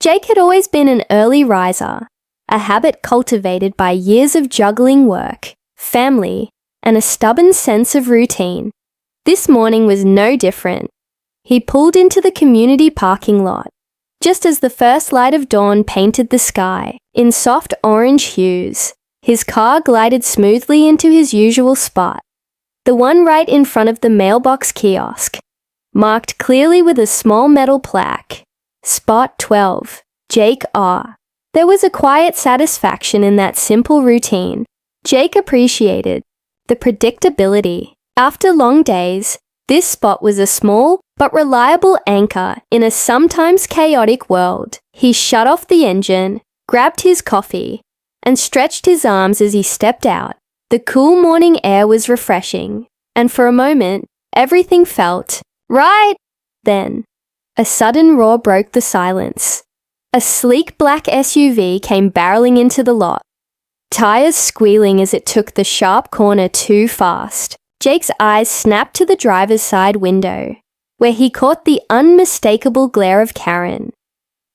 Jake had always been an early riser, a habit cultivated by years of juggling work, family, and a stubborn sense of routine. This morning was no different. He pulled into the community parking lot, just as the first light of dawn painted the sky in soft orange hues. His car glided smoothly into his usual spot, the one right in front of the mailbox kiosk, marked clearly with a small metal plaque, Spot 12, Jake R. There was a quiet satisfaction in that simple routine. Jake appreciated the predictability. After long days, this spot was a small but reliable anchor in a sometimes chaotic world. He shut off the engine, grabbed his coffee, and stretched his arms as he stepped out. The cool morning air was refreshing, and for a moment, everything felt right. Then, a sudden roar broke the silence. A sleek black SUV came barreling into the lot, tires squealing as it took the sharp corner too fast. Jake's eyes snapped to the driver's side window, where he caught the unmistakable glare of Karen,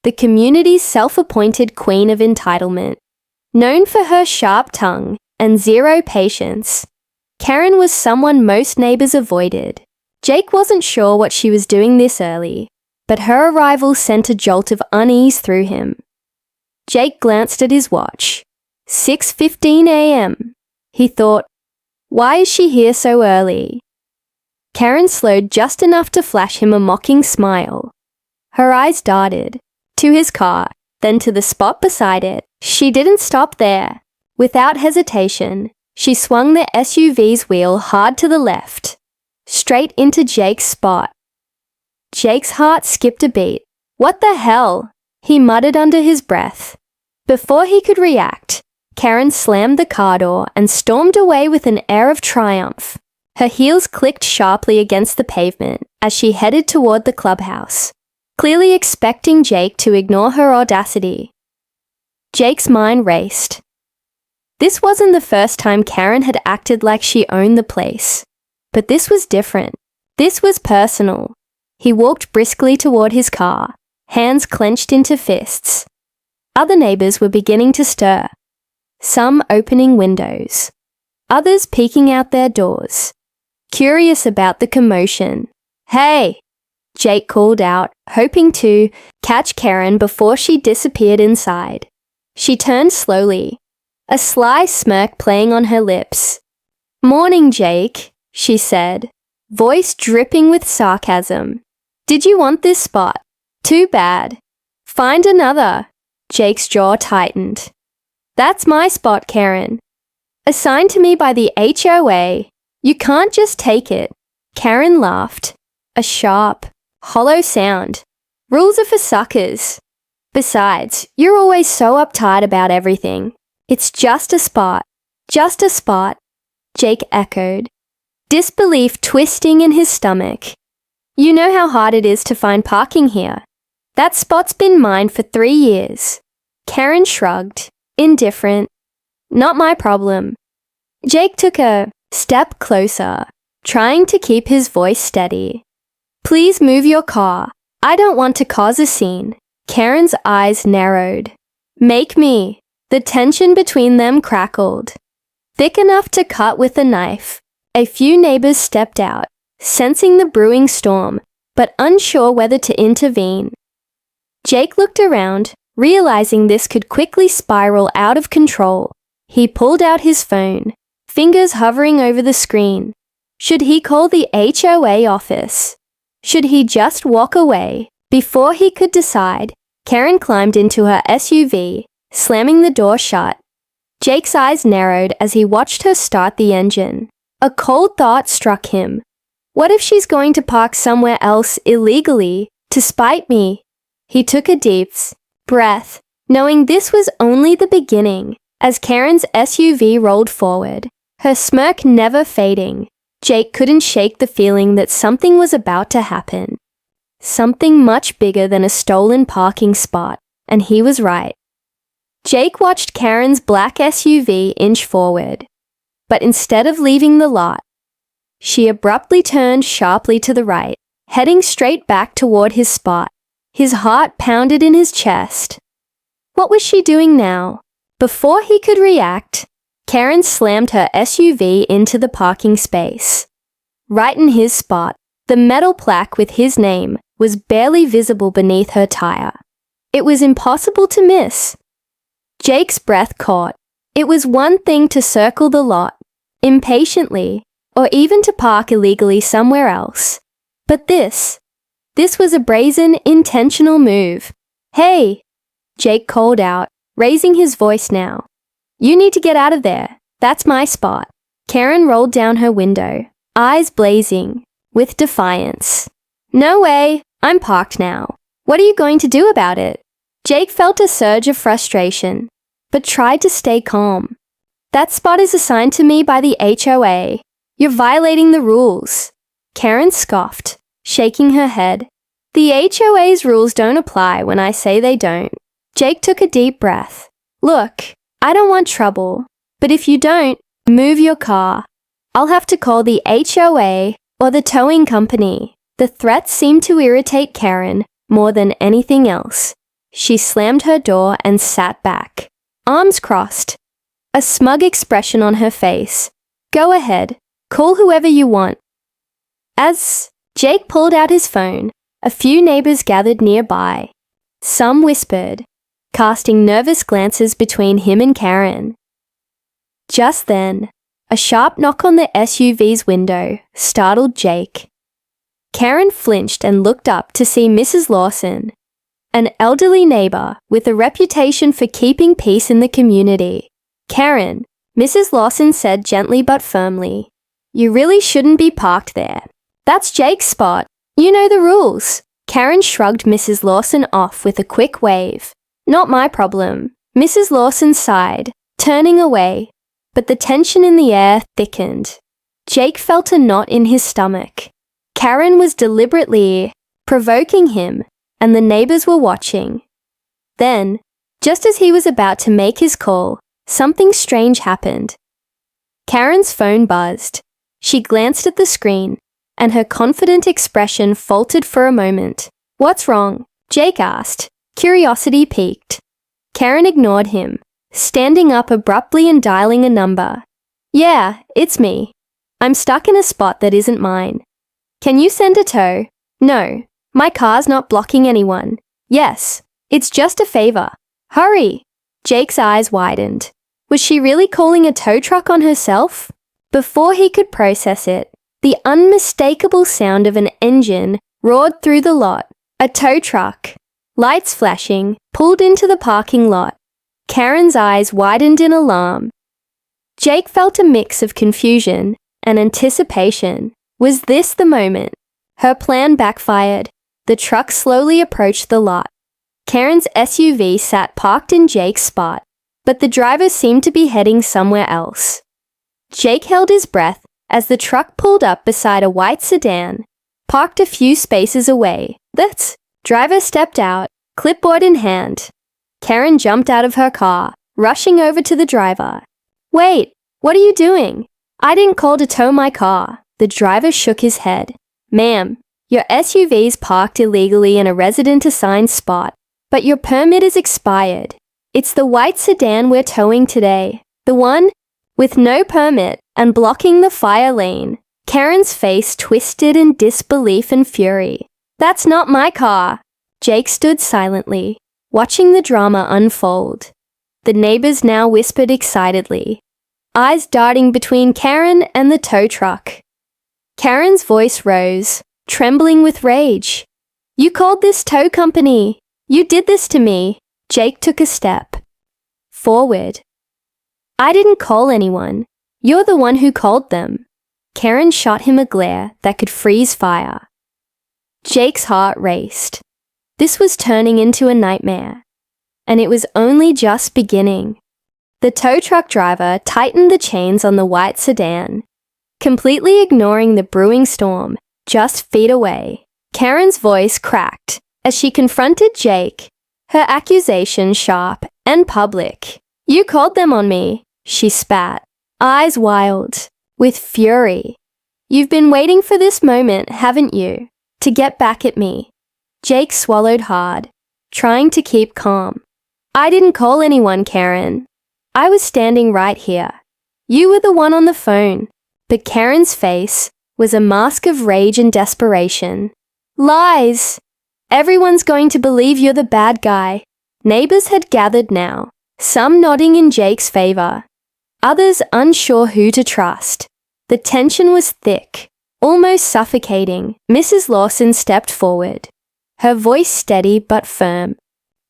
the community's self-appointed queen of entitlement. Known for her sharp tongue and zero patience, Karen was someone most neighbors avoided. Jake wasn't sure what she was doing this early, but her arrival sent a jolt of unease through him. Jake glanced at his watch. 6:15 a.m. He thought, why is she here so early? Karen slowed just enough to flash him a mocking smile. Her eyes darted to his car, then to the spot beside it. She didn't stop there. Without hesitation, she swung the SUV's wheel hard to the left, straight into Jake's spot. Jake's heart skipped a beat. What the hell? He muttered under his breath. Before he could react, Karen slammed the car door and stormed away with an air of triumph. Her heels clicked sharply against the pavement as she headed toward the clubhouse, clearly expecting Jake to ignore her audacity. Jake's mind raced. This wasn't the first time Karen had acted like she owned the place, but this was different. This was personal. He walked briskly toward his car, hands clenched into fists. Other neighbors were beginning to stir, some opening windows, others peeking out their doors, curious about the commotion. Hey! Jake called out, hoping to catch Karen before she disappeared inside. She turned slowly, a sly smirk playing on her lips. Morning, Jake, she said, voice dripping with sarcasm. Did you want this spot? Too bad. Find another. Jake's jaw tightened. That's my spot, Karen. Assigned to me by the HOA. You can't just take it. Karen laughed. A sharp, hollow sound. Rules are for suckers. Besides, you're always so uptight about everything. It's just a spot. Just a spot, Jake echoed, disbelief twisting in his stomach. You know how hard it is to find parking here. That spot's been mine for 3 years. Karen shrugged, indifferent. Not my problem. Jake took a step closer, trying to keep his voice steady. Please move your car. I don't want to cause a scene. Karen's eyes narrowed. Make me. The tension between them crackled. Thick enough to cut with a knife. A few neighbors stepped out, sensing the brewing storm, but unsure whether to intervene. Jake looked around, realizing this could quickly spiral out of control. He pulled out his phone, fingers hovering over the screen. Should he call the HOA office? Should he just walk away? Before he could decide, Karen climbed into her SUV, slamming the door shut. Jake's eyes narrowed as he watched her start the engine. A cold thought struck him. What if she's going to park somewhere else illegally to spite me? He took a deep breath, knowing this was only the beginning. As Karen's SUV rolled forward, her smirk never fading, Jake couldn't shake the feeling that something was about to happen. Something much bigger than a stolen parking spot, and he was right. Jake watched Karen's black SUV inch forward, but instead of leaving the lot, she abruptly turned sharply to the right, heading straight back toward his spot. His heart pounded in his chest. What was she doing now? Before he could react, Karen slammed her SUV into the parking space. Right in his spot, the metal plaque with his name was barely visible beneath her tire. It was impossible to miss. Jake's breath caught. It was one thing to circle the lot, impatiently, or even to park illegally somewhere else. But this was a brazen, intentional move. "Hey!" Jake called out, raising his voice now. "You need to get out of there. That's my spot." Karen rolled down her window, eyes blazing, with defiance. "No way! I'm parked now. What are you going to do about it?" Jake felt a surge of frustration, but tried to stay calm. "That spot is assigned to me by the HOA. You're violating the rules." Karen scoffed, shaking her head. "The HOA's rules don't apply when I say they don't." Jake took a deep breath. "Look, I don't want trouble, but if you don't, move your car. I'll have to call the HOA or the towing company." The threat seemed to irritate Karen more than anything else. She slammed her door and sat back, arms crossed, a smug expression on her face. "Go ahead, call whoever you want." As Jake pulled out his phone, a few neighbors gathered nearby. Some whispered, casting nervous glances between him and Karen. Just then, a sharp knock on the SUV's window startled Jake. Karen flinched and looked up to see Mrs. Lawson, an elderly neighbor with a reputation for keeping peace in the community. "Karen," Mrs. Lawson said gently but firmly, "you really shouldn't be parked there. That's Jake's spot. You know the rules." Karen shrugged Mrs. Lawson off with a quick wave. "Not my problem." Mrs. Lawson sighed, turning away, but the tension in the air thickened. Jake felt a knot in his stomach. Karen was deliberately provoking him, and the neighbors were watching. Then, just as he was about to make his call, something strange happened. Karen's phone buzzed. She glanced at the screen, and her confident expression faltered for a moment. "What's wrong?" Jake asked, curiosity piqued. Karen ignored him, standing up abruptly and dialing a number. "Yeah, it's me. I'm stuck in a spot that isn't mine. Can you send a tow?" "No, my car's not blocking anyone." "Yes, it's just a favor. Hurry." Jake's eyes widened. Was she really calling a tow truck on herself? Before he could process it, the unmistakable sound of an engine roared through the lot. A tow truck, lights flashing, pulled into the parking lot. Karen's eyes widened in alarm. Jake felt a mix of confusion and anticipation. Was this the moment? Her plan backfired. The truck slowly approached the lot. Karen's SUV sat parked in Jake's spot, but the driver seemed to be heading somewhere else. Jake held his breath as the truck pulled up beside a white sedan, parked a few spaces away. The driver stepped out, clipboard in hand. Karen jumped out of her car, rushing over to the driver. "Wait, what are you doing? I didn't call to tow my car." The driver shook his head. "Ma'am, your SUV's parked illegally in a resident-assigned spot, but your permit is expired. It's the white sedan we're towing today, the one with no permit and blocking the fire lane." Karen's face twisted in disbelief and fury. "That's not my car." Jake stood silently, watching the drama unfold. The neighbors now whispered excitedly, eyes darting between Karen and the tow truck. Karen's voice rose, trembling with rage. "You called this tow company. You did this to me." Jake took a step forward. "I didn't call anyone. You're the one who called them." Karen shot him a glare that could freeze fire. Jake's heart raced. This was turning into a nightmare, and it was only just beginning. The tow truck driver tightened the chains on the white sedan, completely ignoring the brewing storm just feet away. Karen's voice cracked as she confronted Jake, her accusation sharp and public. "You called them on me," she spat, eyes wild with fury. "You've been waiting for this moment, haven't you, to get back at me?" Jake swallowed hard, trying to keep calm. I didn't call anyone, Karen. I was standing right here. You were the one on the phone. But Karen's face was a mask of rage and desperation. Lies! Everyone's going to believe you're the bad guy. Neighbors had gathered now, some nodding in Jake's favor, others unsure who to trust. The tension was thick, almost suffocating. Mrs. Lawson stepped forward, her voice steady but firm.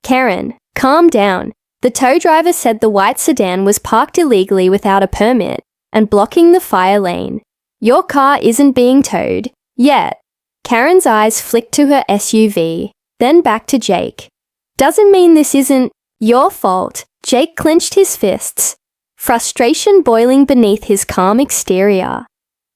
Karen, calm down. The tow driver said the white sedan was parked illegally without a permit and blocking the fire lane. Your car isn't being towed, yet. Karen's eyes flicked to her SUV, then back to Jake. Doesn't mean this isn't your fault. Jake clenched his fists, frustration boiling beneath his calm exterior.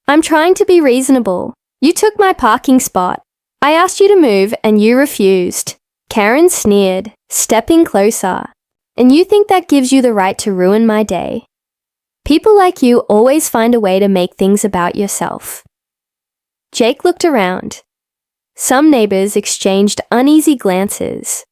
I'm trying to be reasonable. You took my parking spot. I asked you to move and you refused. Karen sneered, stepping closer. And you think that gives you the right to ruin my day? People like you always find a way to make things about yourself. Jake looked around. Some neighbors exchanged uneasy glances.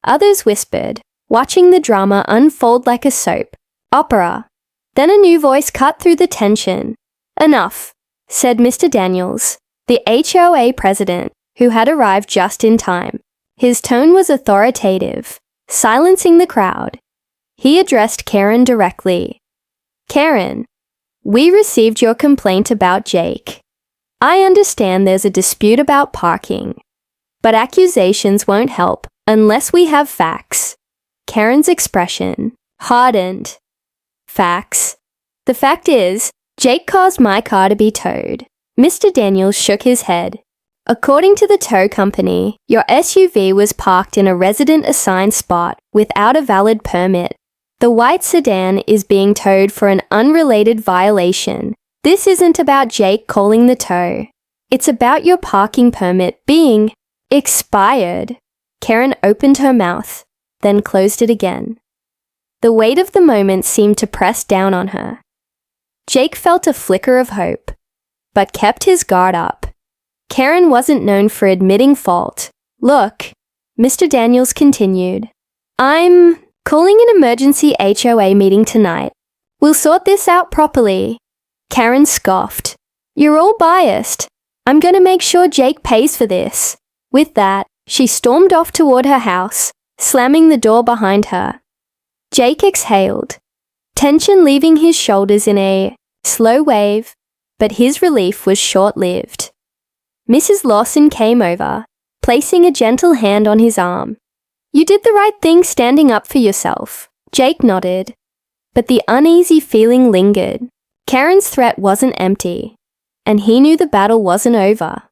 Others whispered, watching the drama unfold like a soap opera. Then a new voice cut through the tension. Enough, said Mr. Daniels, the HOA president, who had arrived just in time. His tone was authoritative, silencing the crowd. He addressed Karen directly. Karen, we received your complaint about Jake. I understand there's a dispute about parking, but accusations won't help unless we have facts. Karen's expression hardened. Facts? The fact is, Jake caused my car to be towed. Mr. Daniels shook his head. According to the tow company, your SUV was parked in a resident-assigned spot without a valid permit. The white sedan is being towed for an unrelated violation. This isn't about Jake calling the tow. It's about your parking permit being expired. Karen opened her mouth, then closed it again. The weight of the moment seemed to press down on her. Jake felt a flicker of hope, but kept his guard up. Karen wasn't known for admitting fault. Look, Mr. Daniels continued, I'm calling an emergency HOA meeting tonight. We'll sort this out properly. Karen scoffed. You're all biased. I'm going to make sure Jake pays for this. With that, she stormed off toward her house, slamming the door behind her. Jake exhaled, tension leaving his shoulders in a slow wave, but his relief was short-lived. Mrs. Lawson came over, placing a gentle hand on his arm. You did the right thing standing up for yourself. Jake nodded, but the uneasy feeling lingered. Karen's threat wasn't empty, and he knew the battle wasn't over.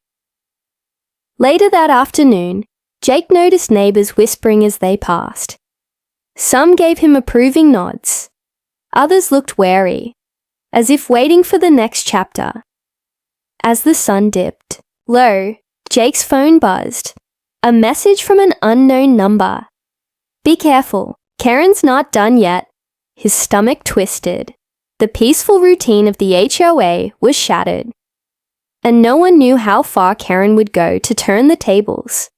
Later that afternoon, Jake noticed neighbors whispering as they passed. Some gave him approving nods. Others looked wary, as if waiting for the next chapter. As the sun dipped low, Jake's phone buzzed. A message from an unknown number. Be careful, Karen's not done yet. His stomach twisted. The peaceful routine of the HOA was shattered. And no one knew how far Karen would go to turn the tables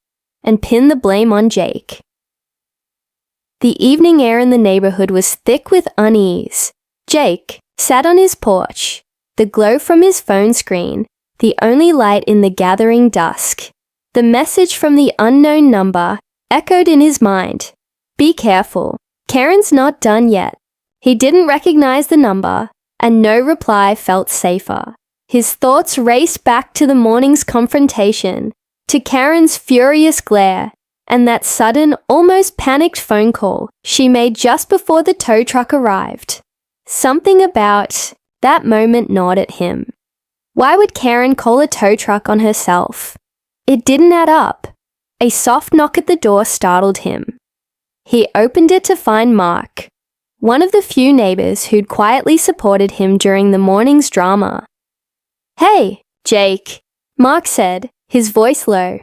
and pin the blame on Jake. The evening air in the neighborhood was thick with unease. Jake sat on his porch, the glow from his phone screen, the only light in the gathering dusk. The message from the unknown number echoed in his mind. Be careful, Karen's not done yet. He didn't recognize the number, and no reply felt safer. His thoughts raced back to the morning's confrontation, to Karen's furious glare, and that sudden, almost panicked phone call she made just before the tow truck arrived. Something about that moment gnawed at him. Why would Karen call a tow truck on herself? It didn't add up. A soft knock at the door startled him. He opened it to find Mark, one of the few neighbors who'd quietly supported him during the morning's drama. Hey, Jake, Mark said, his voice low.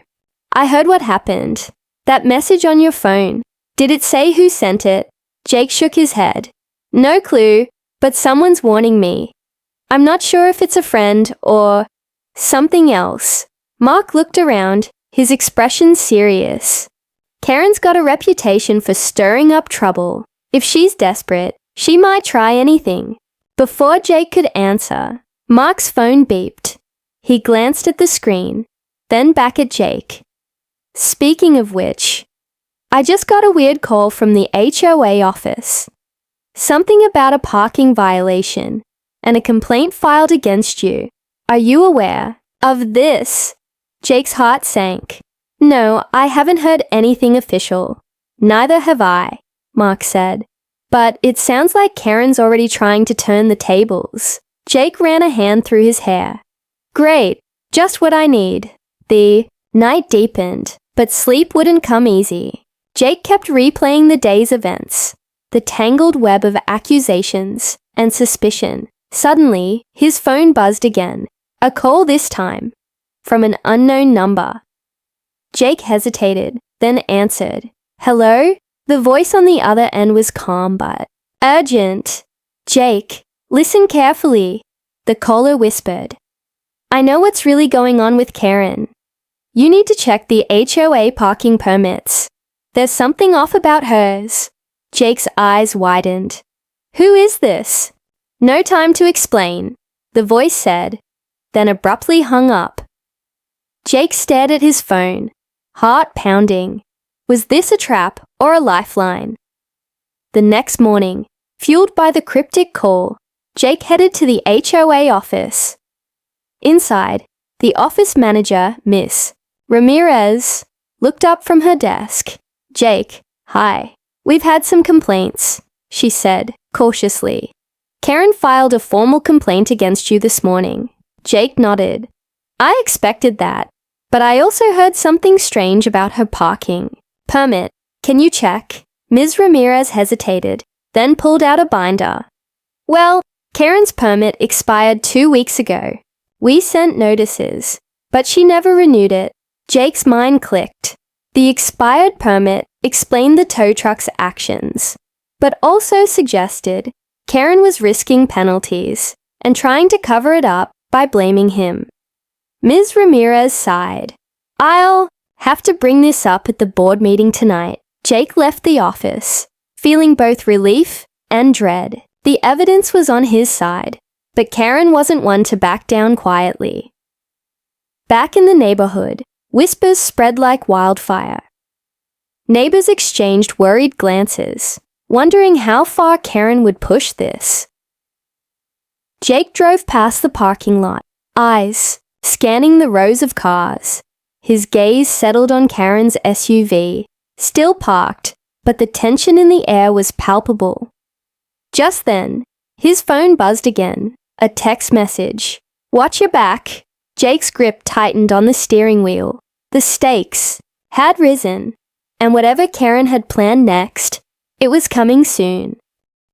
I heard what happened. That message on your phone. Did it say who sent it? Jake shook his head. No clue, but someone's warning me. I'm not sure if it's a friend or something else. Mark looked around, his expression serious. Karen's got a reputation for stirring up trouble. If she's desperate, she might try anything. Before Jake could answer, Mark's phone beeped. He glanced at the screen, then back at Jake. Speaking of which, I just got a weird call from the HOA office. Something about a parking violation and a complaint filed against you. Are you aware of this? Jake's heart sank. No, I haven't heard anything official. Neither have I, Mark said. But it sounds like Karen's already trying to turn the tables. Jake ran a hand through his hair. Great, just what I need. The night deepened, but sleep wouldn't come easy. Jake kept replaying the day's events, the tangled web of accusations and suspicion. Suddenly, his phone buzzed again. A call this time, from an unknown number. Jake hesitated, then answered. Hello? The voice on the other end was calm but urgent. Jake, listen carefully, the caller whispered. I know what's really going on with Karen. You need to check the HOA parking permits. There's something off about hers. Jake's eyes widened. Who is this? No time to explain, the voice said, then abruptly hung up. Jake stared at his phone, heart pounding. Was this a trap or a lifeline? The next morning, fueled by the cryptic call, Jake headed to the HOA office. Inside, the office manager, Miss Ramirez, looked up from her desk. Jake, hi. We've had some complaints, she said, cautiously. Karen filed a formal complaint against you this morning. Jake nodded. I expected that, but I also heard something strange about her parking permit. Can you check? Ms. Ramirez hesitated, then pulled out a binder. Well, Karen's permit expired 2 weeks ago. We sent notices, but she never renewed it. Jake's mind clicked. The expired permit explained the tow truck's actions, but also suggested Karen was risking penalties and trying to cover it up by blaming him. Ms. Ramirez sighed. I'll have to bring this up at the board meeting tonight. Jake left the office, feeling both relief and dread. The evidence was on his side, but Karen wasn't one to back down quietly. Back in the neighborhood, whispers spread like wildfire. Neighbors exchanged worried glances, wondering how far Karen would push this. Jake drove past the parking lot, eyes scanning the rows of cars. His gaze settled on Karen's SUV, still parked, but the tension in the air was palpable. Just then, his phone buzzed again, a text message. Watch your back. Jake's grip tightened on the steering wheel. The stakes had risen, and whatever Karen had planned next, it was coming soon.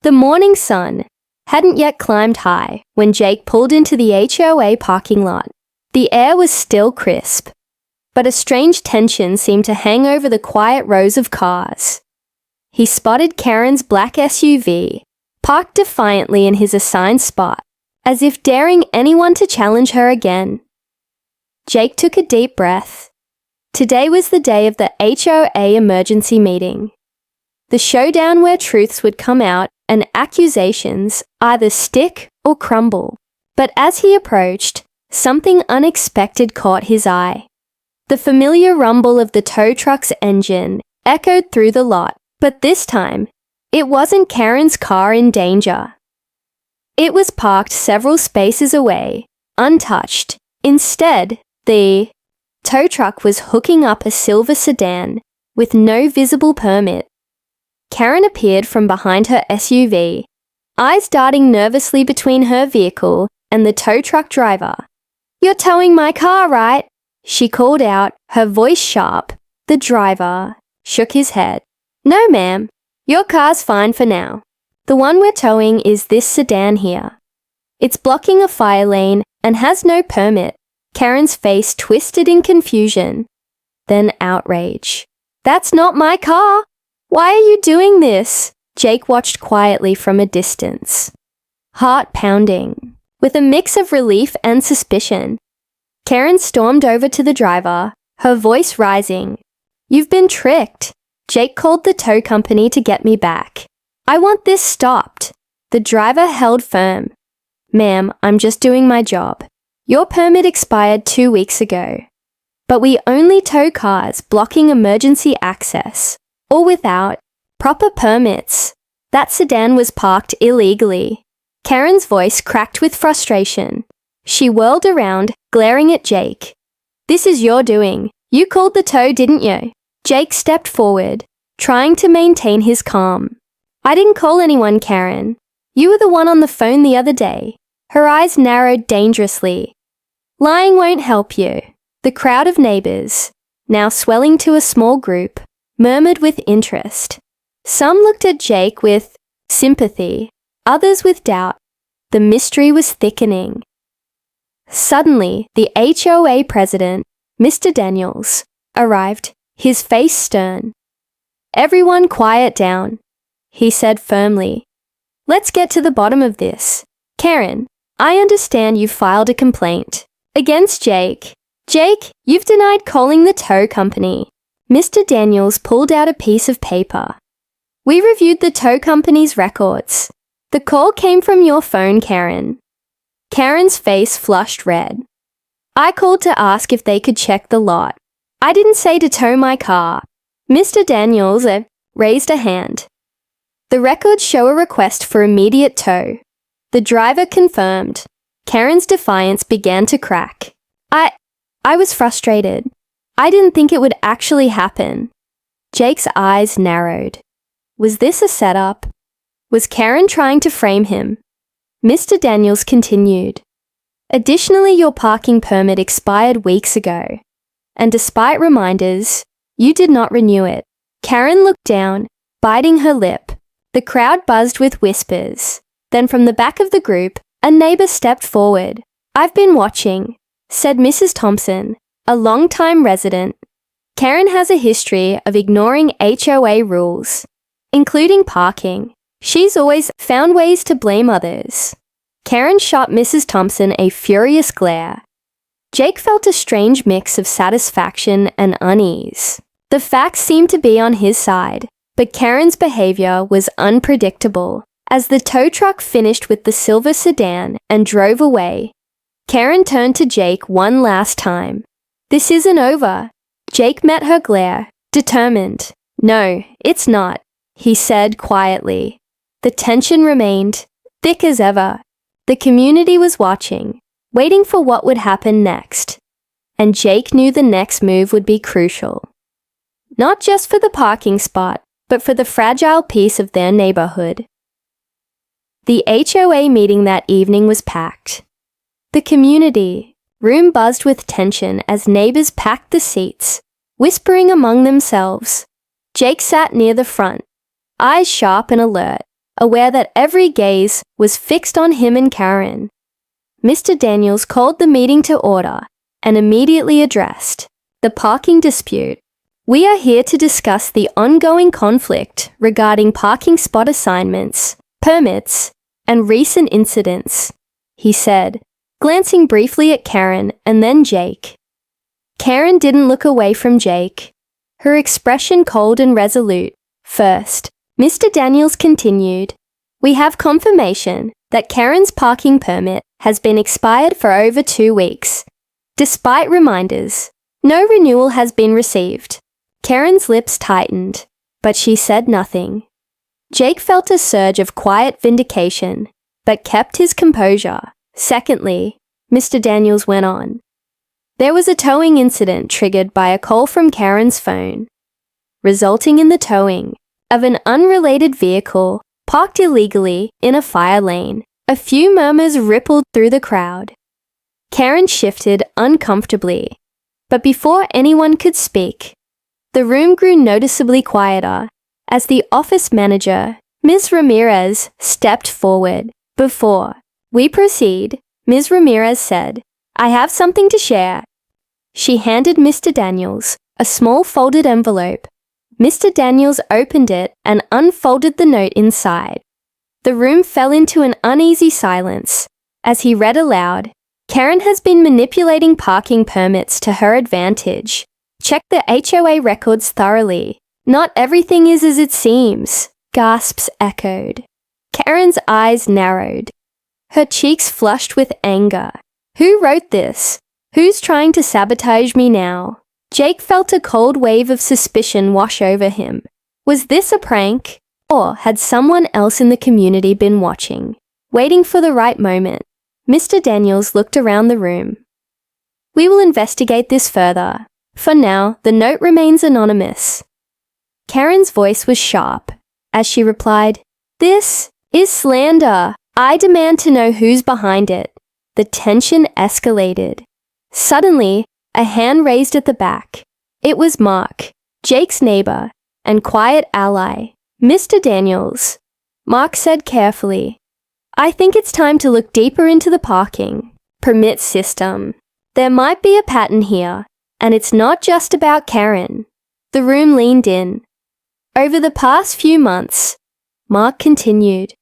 The morning sun hadn't yet climbed high when Jake pulled into the HOA parking lot. The air was still crisp, but a strange tension seemed to hang over the quiet rows of cars. He spotted Karen's black SUV, parked defiantly in his assigned spot, as if daring anyone to challenge her again. Jake took a deep breath. Today was the day of the HOA emergency meeting. The showdown where truths would come out and accusations either stick or crumble. But as he approached, something unexpected caught his eye. The familiar rumble of the tow truck's engine echoed through the lot, but this time, it wasn't Karen's car in danger. It was parked several spaces away, untouched. Instead, the tow truck was hooking up a silver sedan with no visible permit. Karen appeared from behind her SUV, eyes darting nervously between her vehicle and the tow truck driver. You're towing my car, right? She called out, her voice sharp. The driver shook his head. No, ma'am. Your car's fine for now. The one we're towing is this sedan here. It's blocking a fire lane and has no permit. Karen's face twisted in confusion, then outrage. That's not my car! Why are you doing this? Jake watched quietly from a distance, heart pounding. With a mix of relief and suspicion, Karen stormed over to the driver, her voice rising. "You've been tricked. Jake called the tow company to get me back. I want this stopped." The driver held firm. "Ma'am, I'm just doing my job. Your permit expired 2 weeks ago. But we only tow cars blocking emergency access, or without proper permits. That sedan was parked illegally." Karen's voice cracked with frustration. She whirled around, glaring at Jake. "This is your doing. You called the tow, didn't you?" Jake stepped forward, trying to maintain his calm. "I didn't call anyone, Karen. You were the one on the phone the other day." Her eyes narrowed dangerously. "Lying won't help you." The crowd of neighbors, now swelling to a small group, murmured with interest. Some looked at Jake with sympathy, others with doubt. The mystery was thickening. Suddenly, the HOA president, Mr. Daniels, arrived, his face stern. "Everyone quiet down," he said firmly. "Let's get to the bottom of this. Karen, I understand you filed a complaint against Jake. Jake, you've denied calling the tow company." Mr. Daniels pulled out a piece of paper. "We reviewed the tow company's records. The call came from your phone, Karen." Karen's face flushed red. "I called to ask if they could check the lot. I didn't say to tow my car." Mr. Daniels raised a hand. "The records show a request for immediate tow." The driver confirmed. Karen's defiance began to crack. I was frustrated. I didn't think it would actually happen." Jake's eyes narrowed. Was this a setup? Was Karen trying to frame him? Mr. Daniels continued. "Additionally, your parking permit expired weeks ago, and despite reminders, you did not renew it." Karen looked down, biting her lip. The crowd buzzed with whispers. Then from the back of the group, a neighbor stepped forward. "I've been watching," said Mrs. Thompson, a long-time resident. "Karen has a history of ignoring HOA rules, including parking. She's always found ways to blame others." Karen shot Mrs. Thompson a furious glare. Jake felt a strange mix of satisfaction and unease. The facts seemed to be on his side, but Karen's behavior was unpredictable. As the tow truck finished with the silver sedan and drove away, Karen turned to Jake one last time. "This isn't over." Jake met her glare, determined. "No, it's not," he said quietly. The tension remained, thick as ever. The community was watching, waiting for what would happen next. And Jake knew the next move would be crucial. Not just for the parking spot, but for the fragile peace of their neighborhood. The HOA meeting that evening was packed. The community room buzzed with tension as neighbors packed the seats, whispering among themselves. Jake sat near the front, eyes sharp and alert, aware that every gaze was fixed on him and Karen. Mr. Daniels called the meeting to order and immediately addressed the parking dispute. "We are here to discuss the ongoing conflict regarding parking spot assignments, permits, and recent incidents," he said, glancing briefly at Karen and then Jake. Karen didn't look away from Jake, her expression cold and resolute. First, Mr. Daniels continued, "We have confirmation that Karen's parking permit has been expired for over 2 weeks. Despite reminders, no renewal has been received." Karen's lips tightened, but she said nothing. Jake felt a surge of quiet vindication, but kept his composure. Secondly, Mr. Daniels went on. There was a towing incident triggered by a call from Karen's phone, resulting in the towing of an unrelated vehicle parked illegally in a fire lane. A few murmurs rippled through the crowd. Karen shifted uncomfortably, but before anyone could speak, the room grew noticeably quieter as the office manager, Ms. Ramirez, stepped forward. "Before we proceed," Ms. Ramirez said, "I have something to share." She handed Mr. Daniels a small folded envelope. Mr. Daniels opened it and unfolded the note inside. The room fell into an uneasy silence as he read aloud, "Karen has been manipulating parking permits to her advantage Check the HOA records thoroughly. Not everything is as it seems, gasps echoed. Karen's eyes narrowed. Her cheeks flushed with anger. Who wrote this? Who's trying to sabotage me now? Jake felt a cold wave of suspicion wash over him. Was this a prank? Or had someone else in the community been watching, waiting for the right moment? Mr. Daniels looked around the room. We will investigate this further. For now, the note remains anonymous. Karen's voice was sharp as she replied, "This is slander. I demand to know who's behind it." The tension escalated. Suddenly, a hand raised at the back. It was Mark, Jake's neighbor and quiet ally. "Mr. Daniels," Mark said carefully, "I think it's time to look deeper into the parking permit system. There might be a pattern here, and it's not just about Karen." The room leaned in. "Over the past few months," Mark continued,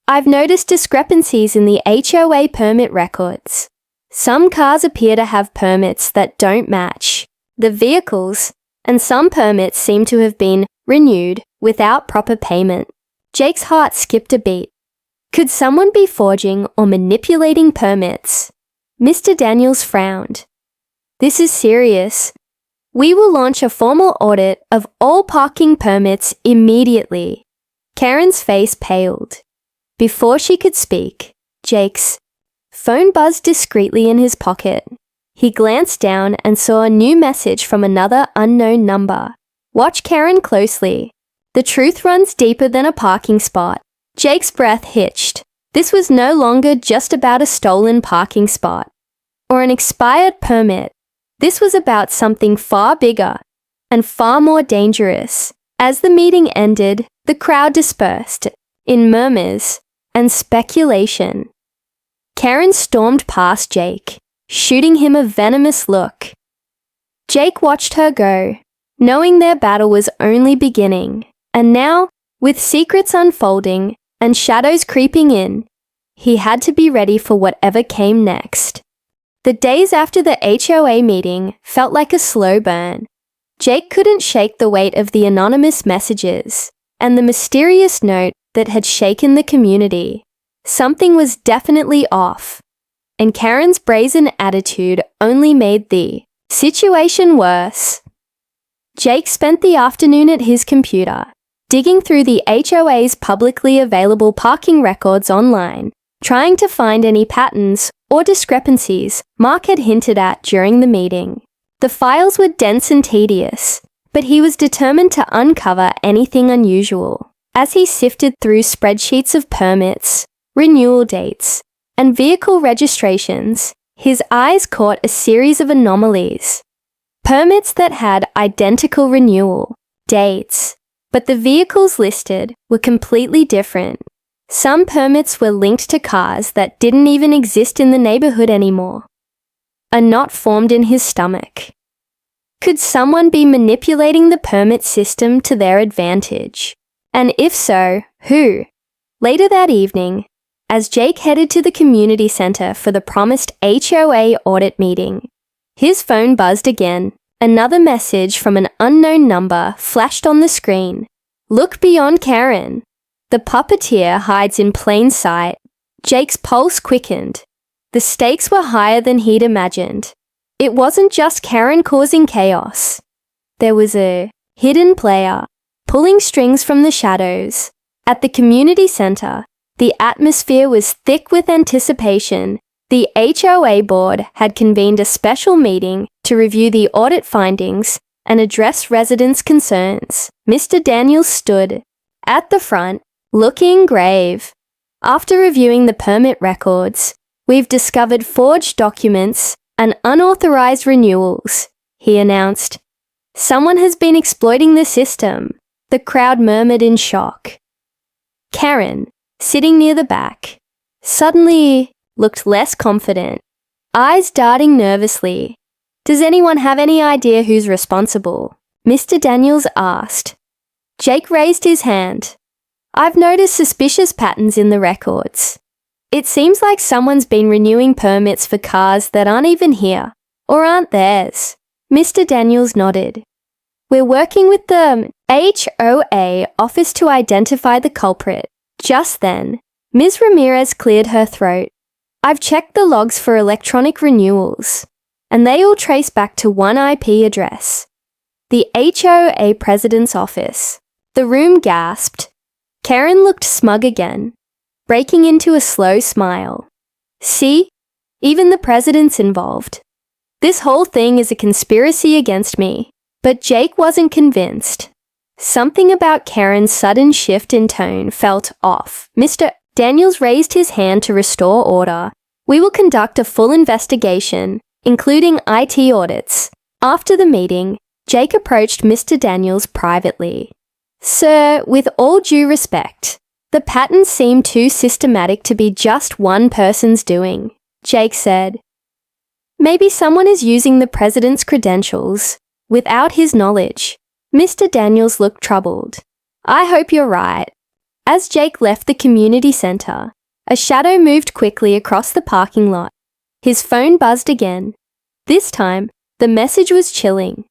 "I've noticed discrepancies in the HOA permit records. Some cars appear to have permits that don't match the vehicles, and some permits seem to have been renewed without proper payment." Jake's heart skipped a beat. Could someone be forging or manipulating permits? Mr. Daniels frowned. "This is serious. We will launch a formal audit of all parking permits immediately." Karen's face paled. Before she could speak, Jake's phone buzzed discreetly in his pocket. He glanced down and saw a new message from another unknown number. "Watch Karen closely. The truth runs deeper than a parking spot." Jake's breath hitched. This was no longer just about a stolen parking spot or an expired permit. This was about something far bigger and far more dangerous. As the meeting ended, the crowd dispersed in murmurs and speculation. Karen stormed past Jake, shooting him a venomous look. Jake watched her go, knowing their battle was only beginning. And now, with secrets unfolding and shadows creeping in, he had to be ready for whatever came next. The days after the HOA meeting felt like a slow burn. Jake couldn't shake the weight of the anonymous messages and the mysterious note that had shaken the community. Something was definitely off, and Karen's brazen attitude only made the situation worse. Jake spent the afternoon at his computer, digging through the HOA's publicly available parking records online, trying to find any patterns or discrepancies Mark had hinted at during the meeting. The files were dense and tedious, but he was determined to uncover anything unusual. As he sifted through spreadsheets of permits, renewal dates, and vehicle registrations, his eyes caught a series of anomalies. Permits that had identical renewal dates, but the vehicles listed were completely different. Some permits were linked to cars that didn't even exist in the neighborhood anymore. A knot formed in his stomach. Could someone be manipulating the permit system to their advantage? And if so, who? Later that evening, as Jake headed to the community center for the promised HOA audit meeting, his phone buzzed again. Another message from an unknown number flashed on the screen. "Look beyond Karen. The puppeteer hides in plain sight." Jake's pulse quickened. The stakes were higher than he'd imagined. It wasn't just Karen causing chaos. There was a hidden player, pulling strings from the shadows. At the community center, the atmosphere was thick with anticipation. The HOA board had convened a special meeting to review the audit findings and address residents' concerns. Mr. Daniels stood at the front, looking grave. "After reviewing the permit records, we've discovered forged documents and unauthorized renewals," he announced. "Someone has been exploiting the system." The crowd murmured in shock. Karen, sitting near the back, suddenly looked less confident, eyes darting nervously. "Does anyone have any idea who's responsible?" Mr. Daniels asked. Jake raised his hand. "I've noticed suspicious patterns in the records. It seems like someone's been renewing permits for cars that aren't even here, or aren't theirs." Mr. Daniels nodded. We're working with the HOA office to identify the culprit. Just then, Ms. Ramirez cleared her throat. I've checked the logs for electronic renewals, and they all trace back to one IP address. The HOA president's office. The room gasped. Karen looked smug again, breaking into a slow smile. See? Even the president's involved. This whole thing is a conspiracy against me. But Jake wasn't convinced. Something about Karen's sudden shift in tone felt off. Mr. Daniels raised his hand to restore order. We will conduct a full investigation, including IT audits. After the meeting, Jake approached Mr. Daniels privately. Sir, with all due respect, the patterns seem too systematic to be just one person's doing, Jake said. Maybe someone is using the president's credentials without his knowledge. Mr. Daniels looked troubled. I hope you're right. As Jake left the community center, a shadow moved quickly across the parking lot. His phone buzzed again. This time, the message was chilling.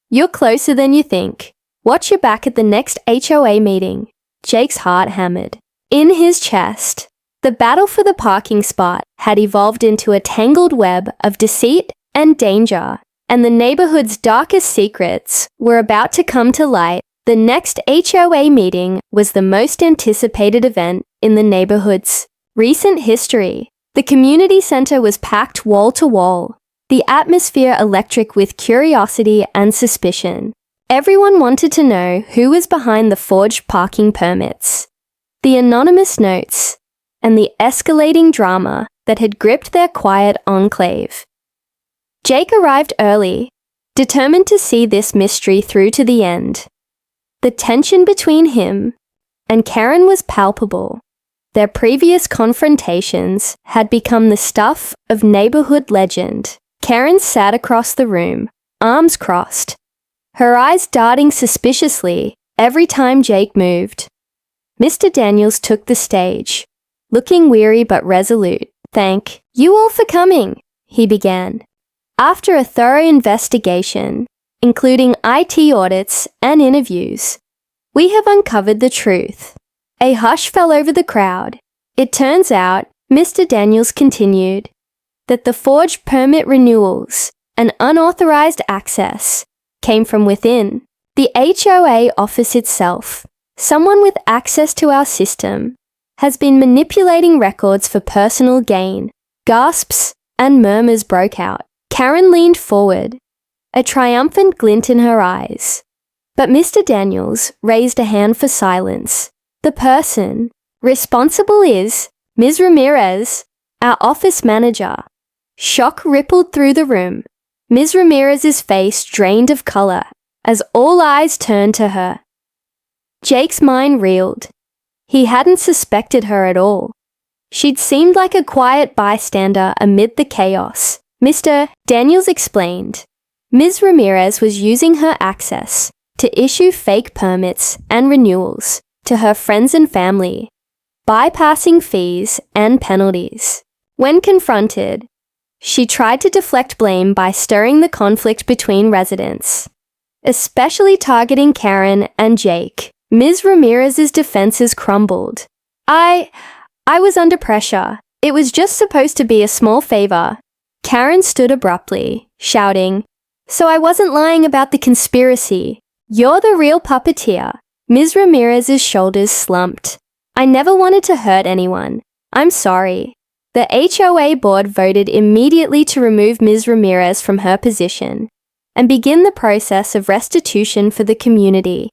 You're closer than you think. Watch your back at the next HOA meeting. Jake's heart hammered. In his chest, the battle for the parking spot had evolved into a tangled web of deceit and danger, and the neighborhood's darkest secrets were about to come to light. The next HOA meeting was the most anticipated event in the neighborhood's recent history. The community center was packed wall to wall, the atmosphere electric with curiosity and suspicion. Everyone wanted to know who was behind the forged parking permits, the anonymous notes, and the escalating drama that had gripped their quiet enclave. Jake arrived early, determined to see this mystery through to the end. The tension between him and Karen was palpable. Their previous confrontations had become the stuff of neighborhood legend. Karen sat across the room, arms crossed, her eyes darting suspiciously every time Jake moved. Mr. Daniels took the stage, looking weary but resolute. Thank you all for coming, he began. After a thorough investigation, including IT audits and interviews, we have uncovered the truth. A hush fell over the crowd. It turns out, Mr. Daniels continued, that the forged permit renewals and unauthorized access came from within the HOA office itself. Someone with access to our system has been manipulating records for personal gain. Gasps and murmurs broke out. Karen leaned forward, a triumphant glint in her eyes. But Mr. Daniels raised a hand for silence. The person responsible is Ms. Ramirez, our office manager. Shock rippled through the room. Ms. Ramirez's face drained of color as all eyes turned to her. Jake's mind reeled. He hadn't suspected her at all. She'd seemed like a quiet bystander amid the chaos. Mr. Daniels explained. Ms. Ramirez was using her access to issue fake permits and renewals to her friends and family, bypassing fees and penalties. When confronted, she tried to deflect blame by stirring the conflict between residents, especially targeting Karen and Jake. Ms. Ramirez's defenses crumbled. I was under pressure. It was just supposed to be a small favor. Karen stood abruptly, shouting, So I wasn't lying about the conspiracy. You're the real puppeteer. Ms. Ramirez's shoulders slumped. I never wanted to hurt anyone. I'm sorry. The HOA board voted immediately to remove Ms. Ramirez from her position and begin the process of restitution for the community.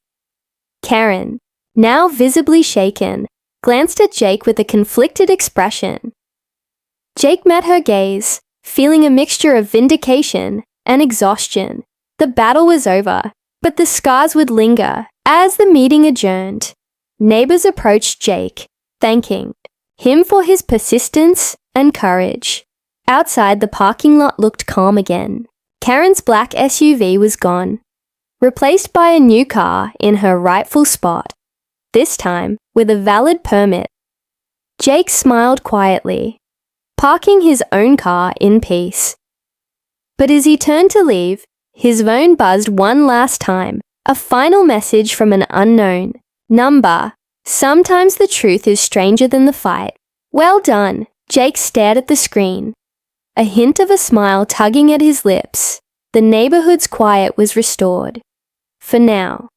Karen, now visibly shaken, glanced at Jake with a conflicted expression. Jake met her gaze, feeling a mixture of vindication and exhaustion. The battle was over, but the scars would linger. As the meeting adjourned, neighbors approached Jake, thanking him for his persistence and courage. Outside, the parking lot looked calm again. Karen's black SUV was gone, replaced by a new car in her rightful spot, this time with a valid permit. Jake smiled quietly, parking his own car in peace. But as he turned to leave, His phone buzzed one last time. A final message from an unknown number. Sometimes the truth is stranger than the fight. Well done. Jake stared at the screen, a hint of a smile tugging at his lips. The neighborhood's quiet was restored. For now.